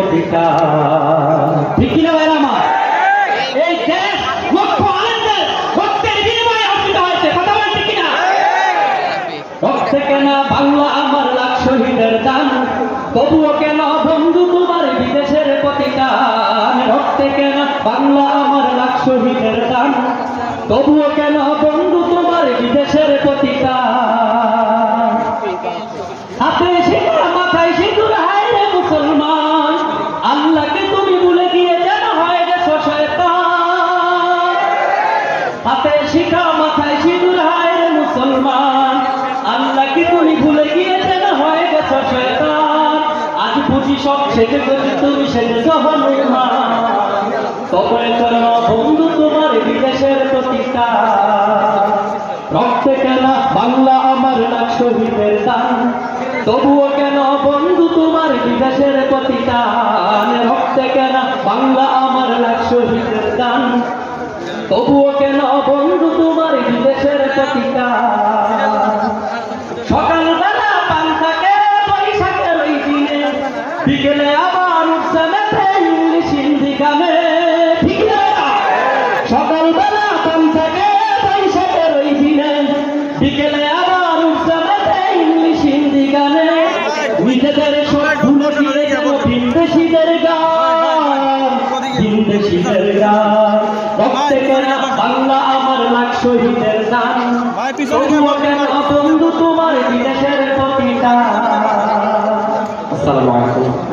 প্রতিকার। ঠিক কিনা ভাই আমার? এই দেশ লক্ষ আনন্দের রক্তের বিনিময়ে অর্জিত হয়েছে, কথা বলেন ঠিক কিনা? রক্তে কেনা বাংলা আমার লাখ শহীদের দান, তবুও কেন বন্ধু তোমার বিদেশের প্রতিকার। রক্তে কেনা বাংলা আমার লাখ শহীদের দান, তবুও কেন বন্ধু তোমার বিদেশের প্রতিকার। হাতে শিখা মাথায় সিঁদুর, হায় রে মুসলমান, আল্লাহকে তুমি ভুলে গিয়ে যেন হয়ে গেছো শয়তান। হাতে শিখা মাথায় সিঁদুর, হায় রে মুসলমান, আল্লাহকে তুমি ভুলে গিয়ে যেন হয়ে গেছো শয়তান। আজ বুঝি সব ছেড়ে গেছে তুমি সেজেছো হনুমান, তবে কেন বন্ধু তোমার বিদেশের প্রতিকার। রক্তে কেন বাংলা আমার লাখ শহীদের দান, তবুও কেন বন্ধু তোমার বিদেশের প্রতিকার। রক্তে কেন বাংলা আমার লাখ শহীদের দান, তবুও কেন বন্ধু তোমার বিদেশের প্রতিকার। সকালবেলা পান থাকে বৈশাখের ওই দিনে, বিকেলে আবার উঠছে মেতে ইংলিশ হিন্দি গানে। ঠিক না? সকালবেলা পান থাকে বৈশাখের ওই দিনে, বিকেলে আবার উঠছে মেতে ইংলিশ হিন্দি গানে। নিজেদের সব ভুলে ফিরে যাব ভিনদেশীদের গান, ভিনদেশীদের গান। রক্তে কেন বাংলা আমার লাখ শহীদের দান, তবুও কেন বন্ধু তোমার বিদেশের প্রতিকার। আসসালামু আলাইকুম।